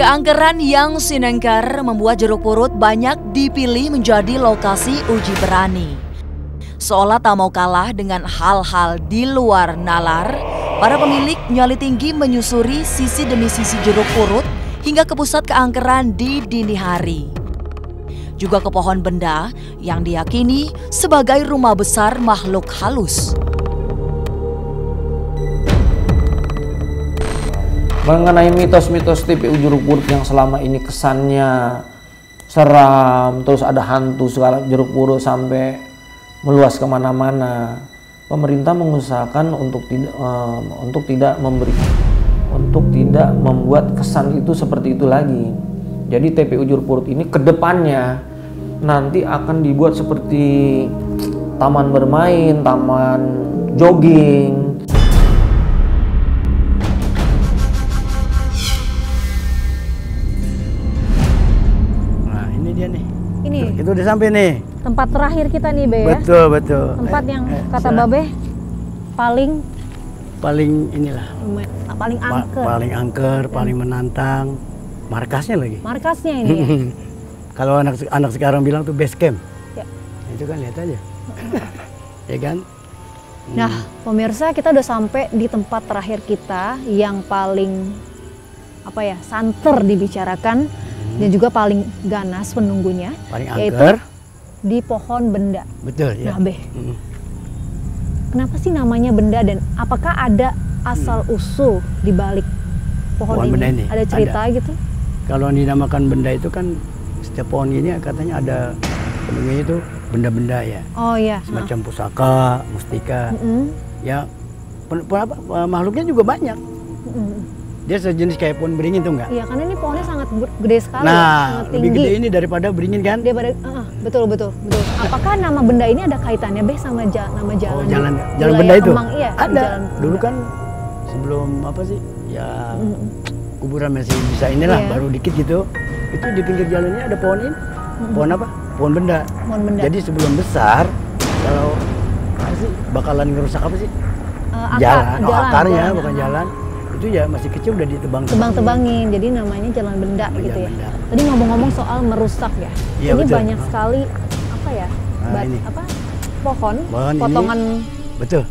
Keangkeran yang sinengker membuat Jeruk Purut banyak dipilih menjadi lokasi uji berani. Seolah tak mau kalah dengan hal-hal di luar nalar, para pemilik nyali tinggi menyusuri sisi demi sisi Jeruk Purut hingga ke pusat keangkeran di dini hari. Juga ke pohon benda yang diyakini sebagai rumah besar makhluk halus. Mengenai mitos-mitos TPU Jeruk Purut yang selama ini kesannya seram, terus ada hantu segala Jeruk Purut sampai meluas kemana-mana, pemerintah mengusahakan untuk tidak membuat kesan itu seperti itu lagi. Jadi TPU Jeruk Purut ini kedepannya nanti akan dibuat seperti taman bermain, taman jogging. Ini itu udah sampai nih. Tempat terakhir kita nih, Be, ya? Betul, betul. Tempat yang kata Babe paling inilah. Paling angker. Paling angker, paling menantang. Markasnya lagi. Markasnya ini ya? Kalau anak sekarang bilang tuh base camp. Ya. Itu kan lihat aja. Ya kan? Nah, pemirsa, kita udah sampai di tempat terakhir kita yang paling santer dibicarakan. Dan juga paling ganas penunggunya, paling yaitu angker di pohon benda. Betul ya. Nah, Be, kenapa sih namanya benda dan apakah ada asal usul di balik pohon ini? Ada cerita gitu? Kalau dinamakan benda itu kan setiap pohon ini katanya ada penunggunya itu benda-benda ya. Oh iya. Semacam pusaka, mustika. Ya, makhluknya juga banyak. Dia sejenis kayak pohon beringin tuh enggak? Iya, karena ini pohonnya sangat gede sekali, sangat tinggi. Lebih gede ini daripada beringin kan? Betul. Apakah nama benda ini ada kaitannya, Be, sama nama jalan? Oh, jalan benda itu? Kemang, iya, ada. Dulu kan sebelum kuburan masih bisa inilah, baru dikit gitu. Itu di pinggir jalannya ada pohon ini. Pohon apa? Pohon benda. Pohon benda. Jadi sebelum besar, kalau bakalan ngerusak apa sih? Akarnya, bukan jalan. Itu ya masih kecil udah ditebang-tebangin, jadi namanya jalan benda gitu ya. Tadi ngomong-ngomong soal merusak ya, ini betul. Banyak sekali pohon potongan ini. Betul.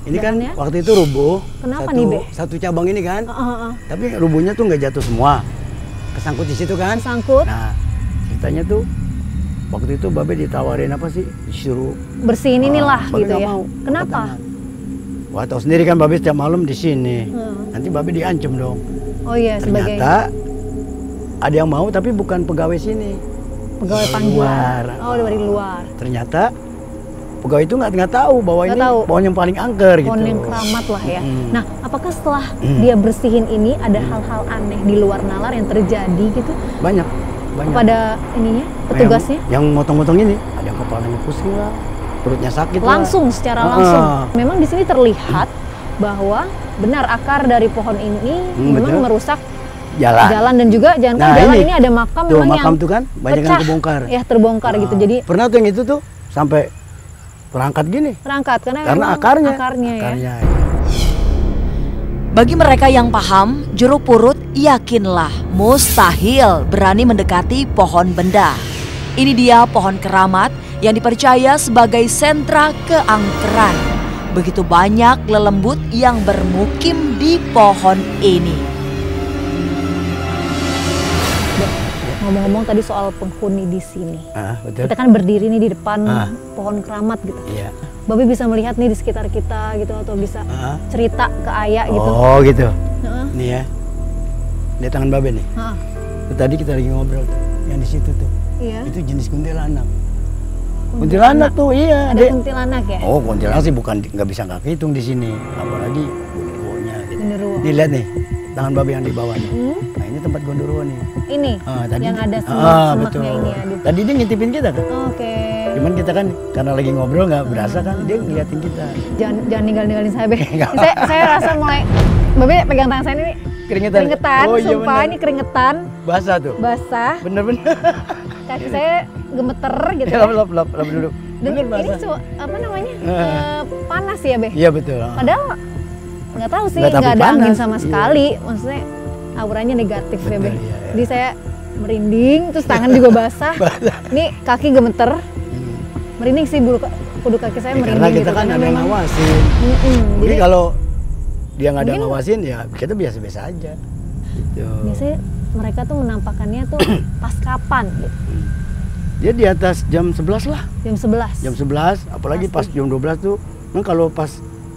Ini kan waktu itu rubuh. Kenapa nih, Be? Satu cabang ini kan, tapi rubuhnya tuh nggak jatuh semua, kesangkut di situ kan. Kesangkut. Nah, ceritanya tuh waktu itu Babe ditawarin apa sih, disuruh bersihin inilah gitu ya. Kenapa? Wah, tahu sendiri kan Babe setiap malam di sini. Nanti Babe diancam dong. Oh iya, ternyata ada yang mau tapi bukan pegawai sini. Pegawai panggilan. Oh, dari luar. Ternyata pegawai itu nggak tahu bahwa ini pohon yang paling angker gitu. Pohon yang keramat lah ya. Nah, apakah setelah dia bersihin ini ada hal-hal aneh di luar nalar yang terjadi gitu? Banyak. Kepada ininya, petugasnya? Yang motong-motong ini, ada yang kepalanya pusing lah. Perutnya sakit langsung lah. Secara langsung. Memang di sini terlihat bahwa benar akar dari pohon ini memang merusak jalan dan juga jalan ini ada makam memang makam tuh kan banyak yang terbongkar. Ya, terbongkar gitu. Jadi pernah tuh yang itu tuh sampai terangkat gini. Terangkat karena akarnya ya. Bagi mereka yang paham, Jeruk Purut yakinlah mustahil berani mendekati pohon benda. Ini dia pohon keramat yang dipercaya sebagai sentra keangkeran. Begitu banyak lelembut yang bermukim di pohon ini. Ngomong-ngomong tadi soal penghuni di sini. Betul. Kita kan berdiri nih di depan pohon keramat gitu. Iya. Babe bisa melihat nih di sekitar kita gitu atau bisa cerita ke Ayah gitu. Oh gitu. Nih ya. Lihat tangan Babe nih. Itu tadi kita lagi ngobrol tuh. Yang di situ tuh. Iya. Itu jenis kuntilanak. Kuntilanak tuh, iya. Ada kuntilanak ya? Oh, kuntilanak sih nggak bisa hitung di sini, apalagi gondoruonya. Gitu. Dilihat nih, tangan Babe yang di bawah nih. Nah, ini tempat gondoruo nih. Ini? Tadi yang ada semaknya ini. Aduh. Tadi dia ngintipin kita kan? Oke. Cuman kita kan karena lagi ngobrol nggak berasa kan, dia ngeliatin kita. Jangan ninggalin saya, Be. saya rasa mulai, Babe pegang tangan saya ini keringetan. Oh, iya, sumpah bener. Ini keringetan. Basah tuh? Basah. Bener-bener. Kaki saya gemeter gitu ya. Lap dulu. Bener ini panas ya, Be? Iya betul. Padahal nggak tahu sih, nggak ada angin sama sekali. Maksudnya auranya negatif ya, Beh. Iya. Jadi saya merinding, terus tangan juga basah. Ini kaki gemeter. Merinding sih kudu kaki saya merinding Karena kita gitu. kan ada yang memang- ngawasin. Jadi Jadi kalau dia nggak ada mungkin- ngawasin ya kita biasa-biasa aja. Gitu. biasanya mereka tuh menampakkannya tuh pas kapan gitu. Dia di atas jam 11 lah. Jam 11. Jam 11, apalagi Pasti. pas jam 12 tuh. Kan kalau pas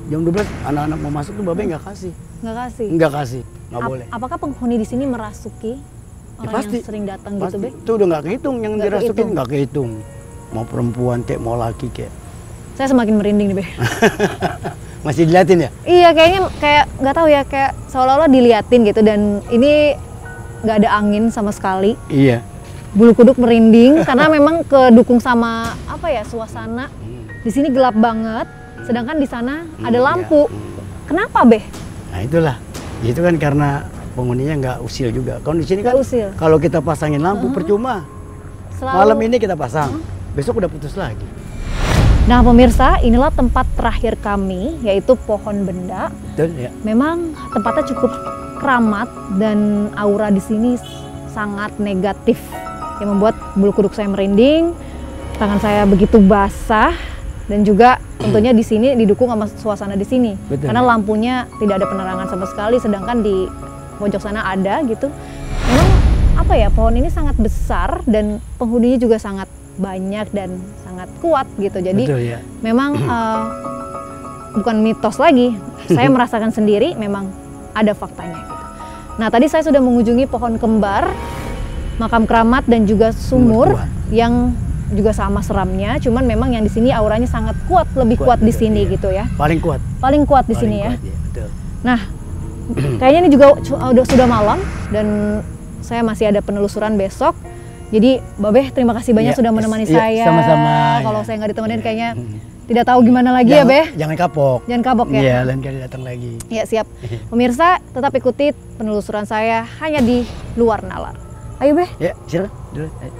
jam 12 anak-anak mau masuk tuh babe nggak kasih. Nggak kasih. Nggak kasih, nggak boleh. Apakah penghuni di sini merasuki orang pasti. yang sering datang gitu, Pasti. Be? Itu udah nggak kehitung yang Nggak dirasukin, kehitung. nggak kehitung. Mau perempuan kek, mau laki kek. Saya semakin merinding nih, Be. Masih diliatin ya? Iya, kayaknya kayak nggak tahu ya, kayak seolah-olah diliatin gitu, dan ini nggak ada angin sama sekali. Iya. Bulu kuduk merinding karena memang kedukung sama apa ya, suasana. Di sini gelap banget, sedangkan di sana ada lampu. Kenapa, Beh? Nah itulah. Itu kan karena penghuninya nggak usil juga. Kalau di sini kan Nggak usil. kalau kita pasangin lampu percuma. Selalu. Malam ini kita pasang, besok udah putus lagi. Nah, pemirsa, inilah tempat terakhir kami, yaitu pohon benda. Dan ya, Memang tempatnya cukup keramat dan aura di sini sangat negatif, yang membuat bulu kuduk saya merinding, tangan saya begitu basah, dan juga tentunya di sini didukung sama suasana di sini. Betul. Karena lampunya tidak ada penerangan sama sekali, sedangkan di pojok sana ada gitu. Memang apa ya, pohon ini sangat besar dan penghuninya juga sangat banyak dan sangat kuat gitu. Jadi betul ya. memang bukan mitos lagi. Saya merasakan sendiri, memang ada faktanya gitu. Nah, tadi saya sudah mengunjungi pohon kembar, makam keramat, dan juga sumur Sumur tua. yang juga sama seramnya. Cuman memang yang di sini auranya sangat kuat, lebih kuat di betul, sini iya. gitu ya. Paling kuat. Paling kuat di Paling sini ya. kuat, betul. Nah, kayaknya ini juga sudah malam dan saya masih ada penelusuran besok. Jadi, Babeh, terima kasih banyak Iya, sudah menemani iya, saya. sama-sama, Kalau ya. saya nggak ditemenin, Iya. kayaknya tidak tahu gimana lagi ya, Beh. Jangan kapok. Jangan kabok ya. Iya, lain kali datang lagi. Ya, siap. Pemirsa, tetap ikuti penelusuran saya hanya di Luar Nalar. Ayo, Beh. Ya, silakan. Dulu. Ayo.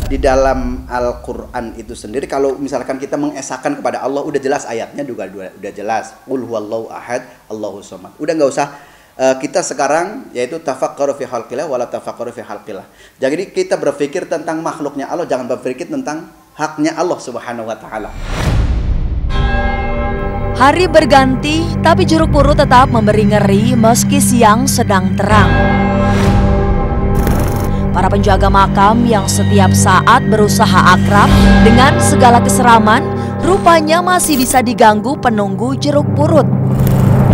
Di dalam Al-Quran itu sendiri, kalau misalkan kita mengesahkan kepada Allah, udah jelas ayatnya juga udah jelas. Qul huwallahu ahad, Allahu somad. Udah nggak usah kita sekarang yaitu tafakkaru fi khalqillah wala tafakkaru fi khalqillah. Jadi kita berpikir tentang makhluknya Allah, jangan berpikir tentang haknya Allah Subhanahu wa taala. Hari berganti, tapi Jeruk Purut tetap memberi ngeri meski siang sedang terang. Para penjaga makam yang setiap saat berusaha akrab dengan segala keseraman, rupanya masih bisa diganggu penunggu Jeruk Purut.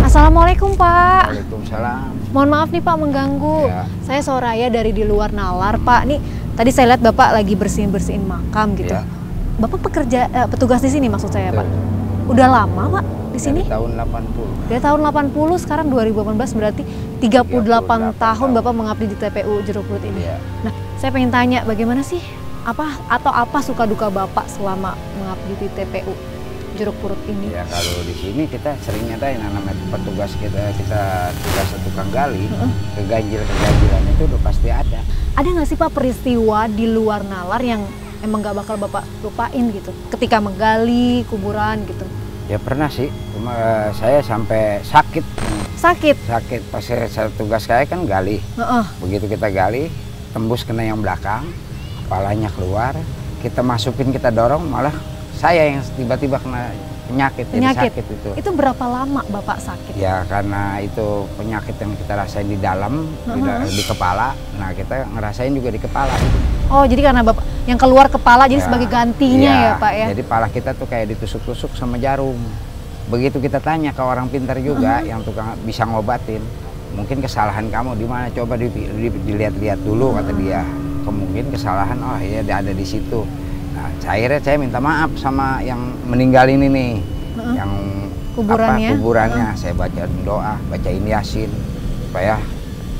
Assalamualaikum, Pak. Waalaikumsalam. Mohon maaf nih, Pak, mengganggu. Ya. Saya Soraya dari di Luar Nalar, Pak. Nih, tadi saya lihat Bapak lagi bersihin-bersihin makam gitu. Ya. Bapak petugas di sini maksud saya, Pak. Betul. Udah lama, Pak, di sini? Dari tahun 80. Dari tahun 80, sekarang 2018, berarti 38 tahun Bapak mengabdi di TPU Jeruk Purut ini. Iya. Nah, saya pengen tanya bagaimana sih apa suka duka Bapak selama mengabdi di TPU Jeruk Purut ini? Ya kalau di sini kita sering ada yang namanya petugas kita tugas tukang gali, keganjilan itu udah pasti ada. Ada nggak sih, Pak, peristiwa di Luar Nalar yang emang nggak bakal Bapak lupain gitu? Ketika menggali kuburan gitu. Ya pernah sih, cuma saya sampai sakit. Sakit? Sakit pas saya tugas saya kan gali. Heeh. Begitu kita gali, tembus kena yang belakang, kepalanya keluar, kita masukin, kita dorong, malah saya yang tiba-tiba kena penyakit. Jadi sakit itu. Itu berapa lama Bapak sakit? Ya karena itu penyakit yang kita rasain di dalam, di kepala. Nah kita ngerasain juga di kepala. Oh, jadi karena Bapak yang keluar kepala, jadi sebagai gantinya ya, Pak ya? Jadi pala kita tuh kayak ditusuk-tusuk sama jarum. Begitu kita tanya ke orang pintar juga yang tukang bisa ngobatin, mungkin kesalahan kamu di mana? Coba dilihat-lihat dulu, kata dia. Kemungkinan kesalahan, oh iya ada di situ. Nah, akhirnya saya minta maaf sama yang meninggal ini nih, yang kuburannya. Saya baca doa, bacain Yasin supaya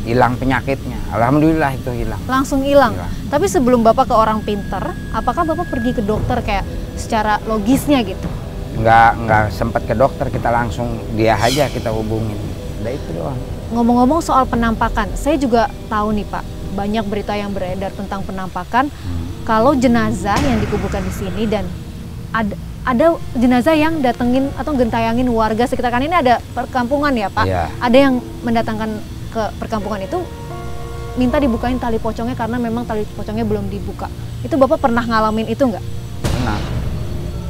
hilang penyakitnya. Alhamdulillah itu hilang. Langsung hilang. Tapi sebelum Bapak ke orang pintar, apakah Bapak pergi ke dokter kayak secara logisnya gitu? Nggak sempat ke dokter, kita langsung dia aja kita hubungin. Udah itu doang. Ngomong-ngomong soal penampakan, saya juga tahu nih, Pak, banyak berita yang beredar tentang penampakan. Kalau jenazah yang dikuburkan di sini dan ada jenazah yang datengin atau gentayangin warga sekitar, kan ini ada perkampungan ya Pak. Iya. Ada yang mendatangkan ke perkampungan itu minta dibukain tali pocongnya karena memang tali pocongnya belum dibuka. Itu Bapak pernah ngalamin itu nggak? Pernah.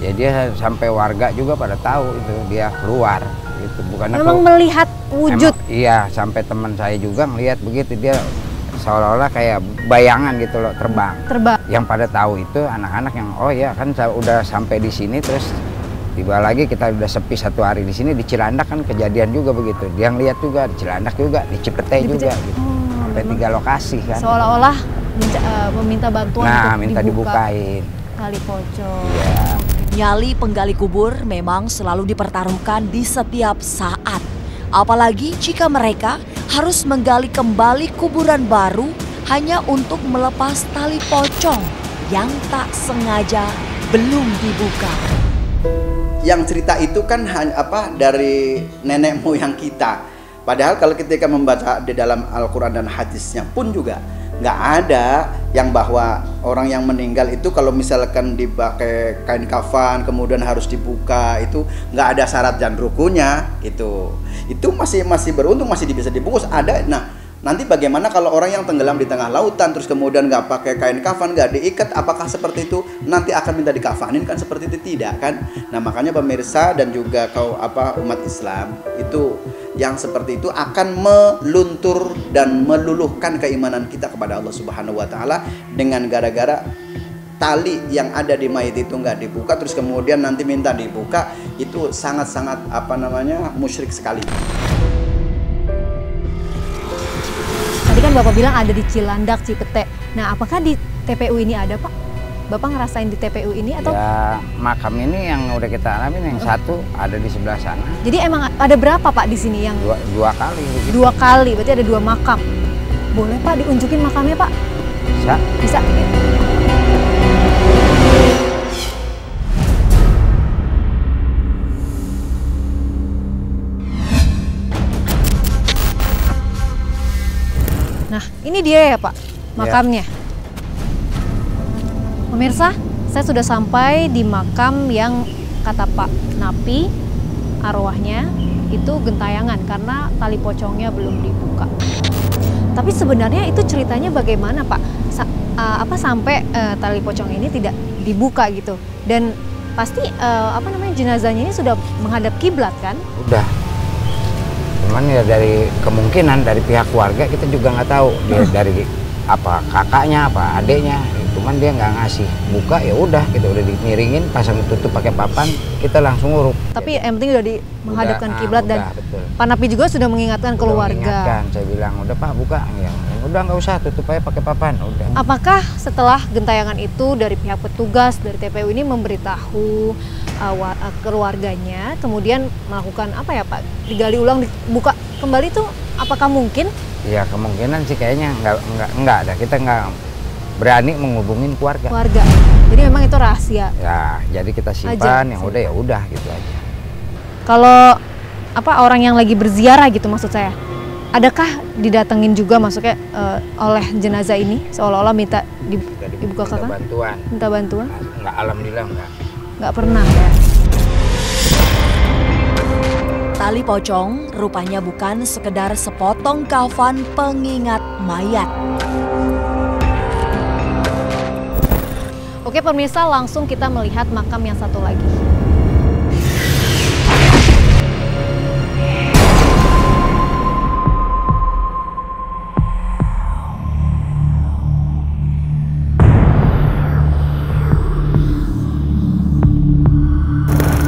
Ya dia sampai warga juga pada tahu itu dia keluar. Itu bukan Memang melihat wujud. Iya, sampai teman saya juga ngelihat begitu, dia seolah-olah kayak bayangan gitu loh terbang. Yang pada tahu itu anak-anak yang oh ya kan udah sampai di sini, terus tiba lagi kita udah sepi 1 hari di sini. Di Cilandak kan kejadian juga begitu, dia ngelihat juga di Cilandak juga, di Cipete juga gitu. Sampai 3 lokasi kan. Seolah-olah meminta bantuan untuk minta dibukain tali pocong. Iya. Nyali penggali kubur memang selalu dipertaruhkan di setiap saat. Apalagi jika mereka harus menggali kembali kuburan baru hanya untuk melepas tali pocong yang tak sengaja belum dibuka. Yang cerita itu kan dari nenek moyang kita. Padahal kalau ketika membaca di dalam Al-Quran dan hadisnya pun juga nggak ada yang bahwa orang yang meninggal itu kalau misalkan dipakai kain kafan kemudian harus dibuka, itu nggak ada syarat dan rukunnya. Itu masih beruntung masih bisa dibungkus ada. Nah nanti bagaimana kalau orang yang tenggelam di tengah lautan terus kemudian nggak pakai kain kafan, nggak diikat, apakah seperti itu nanti akan minta dikafanin? Kan seperti itu tidak kan. Nah makanya pemirsa dan juga umat Islam itu yang seperti itu akan meluntur dan meluluhkan keimanan kita kepada Allah Subhanahu wa taala dengan gara-gara tali yang ada di mayit itu nggak dibuka terus kemudian nanti minta dibuka. Itu sangat-sangat musyrik sekali. Tadi kan Bapak bilang ada di Cilandak, Cipete. Nah apakah di TPU ini ada Pak? Bapak ngerasain di TPU ini atau? Ya makam ini yang udah kita alamin yang satu ada di sebelah sana. Jadi emang ada berapa Pak di sini yang? Dua kali. Begitu. 2 kali, berarti ada 2 makam. Boleh Pak diunjukin makamnya Pak? Bisa. Bisa. Nah ini dia ya Pak makamnya. Pemirsa, saya sudah sampai di makam yang kata Pak Napi arwahnya itu gentayangan karena tali pocongnya belum dibuka. Tapi sebenarnya itu ceritanya bagaimana Pak? Sampai tali pocong ini tidak dibuka gitu? Dan pasti jenazahnya ini sudah menghadap kiblat kan? Udah. Cuman ya dari kemungkinan dari pihak keluarga kita juga nggak tahu dia dari apa kakaknya apa adeknya. Cuman dia nggak ngasih buka, ya udah kita udah dimiringin, pasang tutup pakai papan, kita langsung nguruk. Tapi yang penting udah menghadapkan kiblat dan betul. Pak Napi juga sudah mengingatkan keluarga. Saya bilang udah Pak buka, ya udah nggak usah tutup aja pakai papan, udah. Apakah setelah gentayangan itu dari pihak petugas dari TPU ini memberitahu keluarganya, kemudian melakukan Pak? Digali ulang, dibuka kembali itu apakah mungkin? Ya kemungkinan sih kayaknya nggak ada, kita nggak berani menghubungin keluarga. Jadi memang itu rahasia. Ya, jadi kita simpan yang udah ya udah gitu aja. Kalau orang yang lagi berziarah gitu maksud saya, adakah didatengin juga maksudnya oleh jenazah ini seolah-olah minta dibuka bantuan? Minta bantuan? Enggak, alhamdulillah enggak. Enggak pernah ya. Tali pocong rupanya bukan sekedar sepotong kafan pengingat mayat. Oke pemirsa, langsung kita melihat makam yang satu lagi.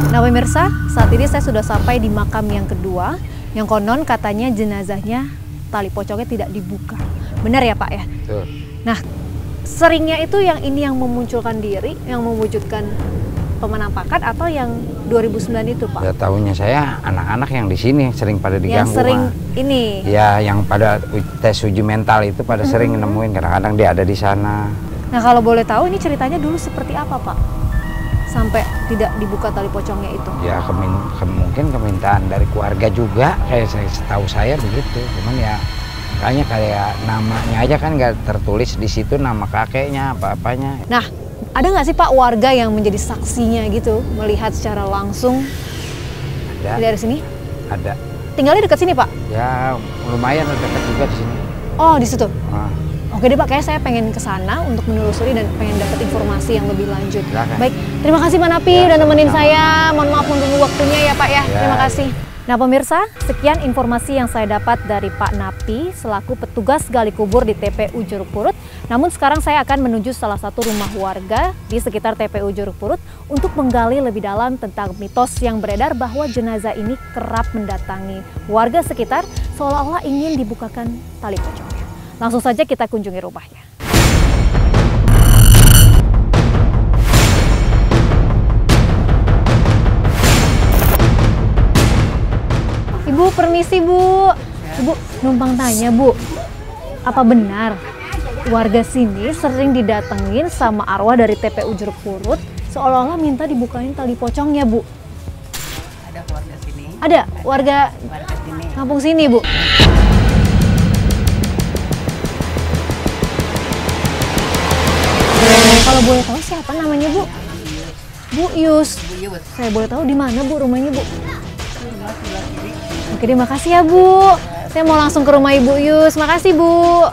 Nah pemirsa, saat ini saya sudah sampai di makam yang kedua, yang konon katanya jenazahnya tali pocongnya tidak dibuka. Benar ya Pak ya? Betul. Nah, seringnya itu yang ini yang memunculkan diri, yang mewujudkan penampakan atau yang 2009 itu Pak? Ya tahunya saya anak-anak yang di sini sering pada diganggu. Yang sering ini? Ya yang pada tes uji mental itu pada sering nemuin, kadang-kadang dia ada di sana. Nah kalau boleh tahu ini ceritanya dulu seperti apa Pak? Sampai tidak dibuka tali pocongnya itu? Ya mungkin kemintaan dari keluarga juga, setahu saya begitu. Cuman ya kayaknya kayak namanya aja kan nggak tertulis di situ nama kakeknya apa-apanya. Nah Ada nggak sih Pak warga yang menjadi saksinya gitu, melihat secara langsung Ada. dari sini? Ada. Tinggalnya dekat sini Pak? Ya lumayan dekat juga di sini. Oh di situ? Ah, Oke deh Pak, kayak saya pengen ke sana untuk menelusuri dan pengen dapat informasi yang lebih lanjut. Silakan. Baik, terima kasih Pak Napi Ya, udah nemenin sama-sama. saya. Mohon maaf menunggu waktunya ya Pak ya. Ya. Terima kasih. Nah pemirsa, sekian informasi yang saya dapat dari Pak Napi selaku petugas gali kubur di TPU Jeruk Purut. Namun sekarang saya akan menuju salah satu rumah warga di sekitar TPU Jeruk Purut untuk menggali lebih dalam tentang mitos yang beredar bahwa jenazah ini kerap mendatangi warga sekitar seolah-olah ingin dibukakan tali pocongnya. Langsung saja kita kunjungi rumahnya. Ibu, permisi Bu. Ibu, numpang tanya Bu, apa benar warga sini sering didatengin sama arwah dari TPU Jeruk Purut seolah-olah minta dibukain tali pocongnya Bu? Ada keluarga sini. Ada warga Sini. kampung sini Bu? Kalau boleh tahu siapa namanya Bu? Bu Yus. Saya boleh tahu di mana Bu rumahnya Bu? Oke deh, makasih ya Bu. Saya mau langsung ke rumah Ibu Yus. Makasih Bu.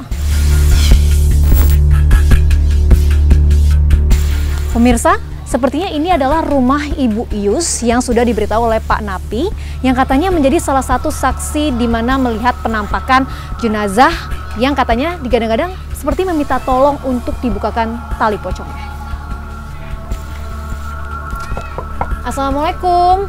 Pemirsa, sepertinya ini adalah rumah Ibu Yus yang sudah diberitahu oleh Pak Napi yang katanya menjadi salah satu saksi di mana melihat penampakan jenazah yang katanya digadang-gadang seperti meminta tolong untuk dibukakan tali pocongnya. Assalamualaikum.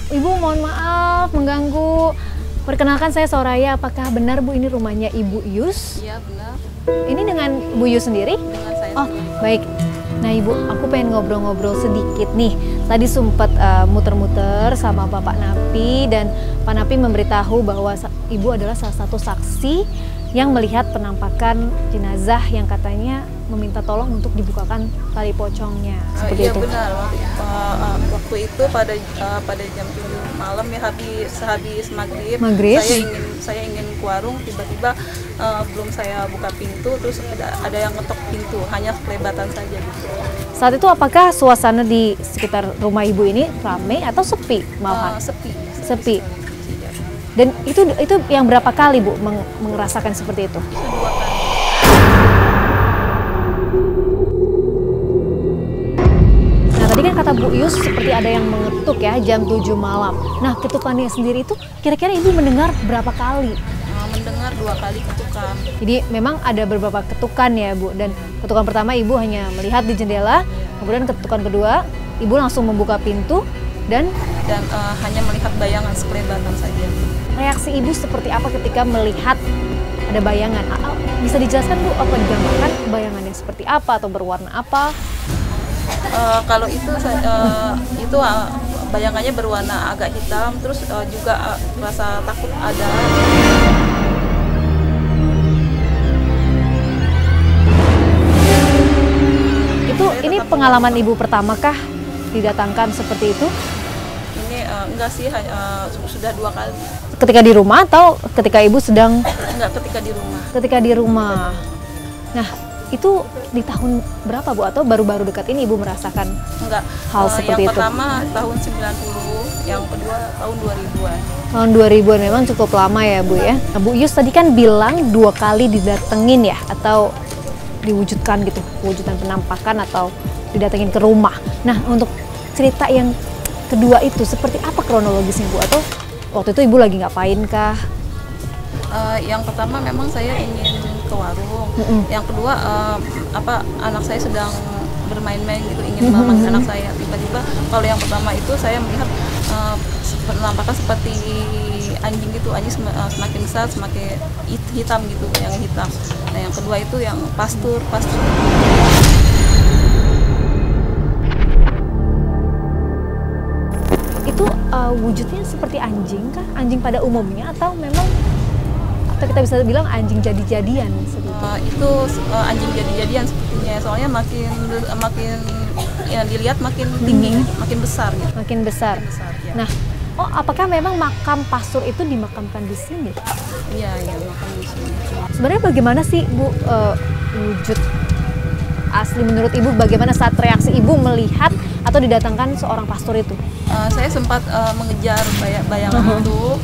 Ibu, mohon maaf mengganggu. Perkenalkan saya Soraya. Apakah benar Bu ini rumahnya Ibu Yus? Iya benar, Ini dengan Bu Yus sendiri? dengan saya. Oh, baik. Nah Ibu, aku pengen ngobrol-ngobrol sedikit nih. Tadi sempat muter-muter sama Bapak Napi dan Pak Napi memberitahu bahwa Ibu adalah salah satu saksi yang melihat penampakan jenazah yang katanya meminta tolong untuk dibukakan tali pocongnya. Seperti Iya itu. benar. Waktu itu pada jam 7 malam ya habis maghrib. Saya ingin ke warung, tiba-tiba belum saya buka pintu terus ada yang ngetok pintu, hanya kelebatan saja gitu. Saat itu apakah suasana di sekitar rumah Ibu ini ramai atau sepi malahan? Sepi. Iya. Dan itu yang berapa kali Bu merasakan seperti itu? Itu 2 kali. Nah tadi kan kata Bu Yus seperti ada yang mengetuk ya jam 7 malam. Nah ketukannya sendiri itu kira-kira Ibu mendengar berapa kali? Mendengar 2 kali ketukan. Jadi memang ada beberapa ketukan ya Bu. Dan ketukan pertama Ibu hanya melihat di jendela. Kemudian ketukan kedua Ibu langsung membuka pintu dan Hanya melihat bayangan sekelebatan saja. reaksi Ibu seperti apa ketika melihat ada bayangan? Bisa dijelaskan Bu apa digambarkan bayangannya seperti apa atau berwarna apa? Kalau itu bayangannya berwarna agak hitam, terus juga rasa takut ada. Ini pengalaman Ibu pertamakah didatangkan seperti itu? Ini enggak sih, sudah 2 kali. Ketika di rumah atau ketika Ibu sedang? Enggak, ketika di rumah. Ketika di rumah. Nah, itu di tahun berapa Bu? Atau baru-baru dekat ini Ibu merasakan Enggak. hal seperti yang itu? pertama tahun 90, yang kedua tahun 2000-an. Tahun 2000-an memang cukup lama ya Bu ya. Nah, Bu Yus tadi kan bilang 2 kali didatengin ya atau diwujudkan gitu, wujudkan penampakan atau didatengin ke rumah. Nah, untuk cerita yang kedua itu seperti apa kronologisnya Bu? Atau waktu itu Ibu lagi ngapain kah? Yang pertama memang saya ingin ke warung. Yang kedua anak saya sedang bermain-main gitu, ingin memanggil anak saya. Tiba-tiba kalau yang pertama itu saya melihat penampakan seperti anjing gitu, anjing semakin besar, semakin hitam gitu, yang hitam. Nah yang kedua itu yang pastur. Itu wujudnya seperti anjing kah? Anjing pada umumnya atau memang atau kita bisa bilang anjing jadi-jadian seperti itu? Itu anjing jadi-jadian sepertinya, soalnya makin ya dilihat makin tinggi, makin besar gitu. Makin besar. Ya. Nah, apakah memang makam pastur itu dimakamkan di sini? Iya, makam di sini. Sebenarnya bagaimana sih Bu wujud menurut Ibu bagaimana saat reaksi Ibu melihat atau didatangkan seorang pastor itu? Saya sempat mengejar bayangan itu.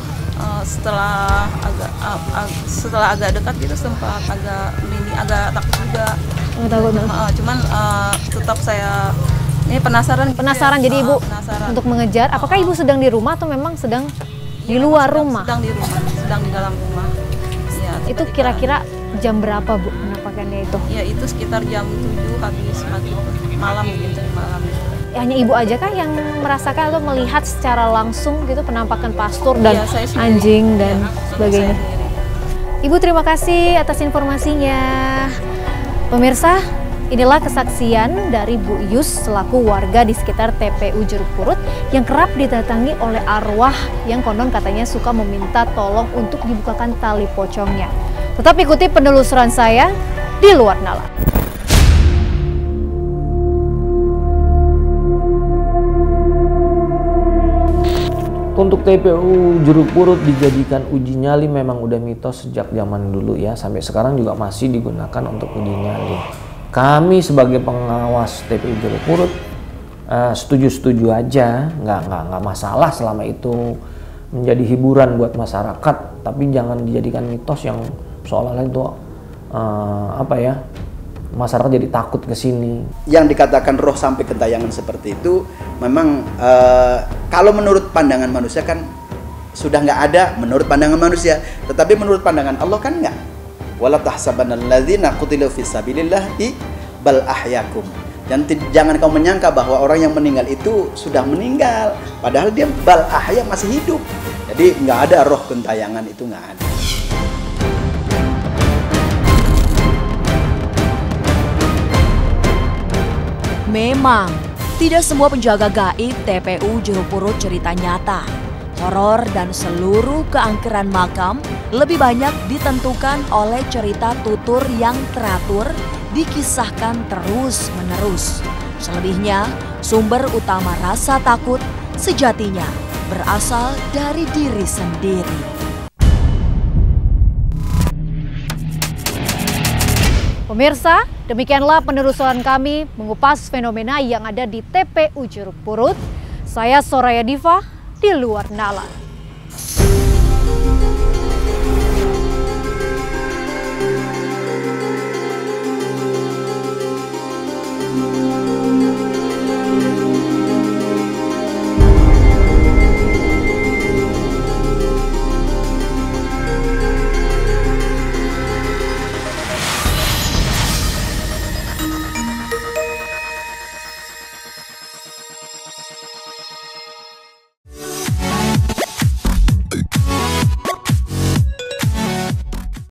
Setelah agak dekat gitu sempat agak takut juga. Takut. Cuman tetap saya ini penasaran Jadi Ibu penasaran. Untuk mengejar. Apakah Ibu sedang di rumah atau memang sedang di luar rumah? Sedang di rumah, sedang di dalam rumah. Ya, itu kira-kira jam berapa Bu penampakannya itu? Ya itu sekitar jam 7 habis maghrib malam gitu malam. Hanya Ibu aja kah yang merasakan atau melihat secara langsung gitu penampakan pastor dan anjing dan sebagainya? Ibu terima kasih atas informasinya. Pemirsa, inilah kesaksian dari Bu Yus selaku warga di sekitar TPU Jeruk Purut yang kerap didatangi oleh arwah yang konon katanya suka meminta tolong untuk dibukakan tali pocongnya. Tetap ikuti penelusuran saya di Luar Nalar. Untuk TPU Jeruk Purut dijadikan uji nyali memang udah mitos sejak zaman dulu ya, sampai sekarang juga masih digunakan untuk uji nyali. Kami sebagai pengawas TPU Jeruk Purut setuju-setuju aja, nggak masalah selama itu menjadi hiburan buat masyarakat, tapi jangan dijadikan mitos yang seolah-olah itu masyarakat jadi takut ke sini. Yang dikatakan roh sampai gentayangan seperti itu memang kalau menurut pandangan manusia kan sudah nggak ada menurut pandangan manusia, tetapi menurut pandangan Allah kan nggak. Wala tahsabannalladzina qutilu fisabilillahi bal ahyakum. Dan jangan kau menyangka bahwa orang yang meninggal itu sudah meninggal, padahal dia bal ahya masih hidup. Jadi nggak ada roh gentayangan, itu nggak ada. Memang, tidak semua penjaga gaib TPU Jeruk Purut cerita nyata. Horor dan seluruh keangkeran makam lebih banyak ditentukan oleh cerita tutur yang teratur, dikisahkan terus-menerus. Selebihnya, sumber utama rasa takut sejatinya berasal dari diri sendiri. Pemirsa, demikianlah penelusuran kami mengupas fenomena yang ada di TPU Jeruk Purut. Saya Soraya Diva di Luar Nalar.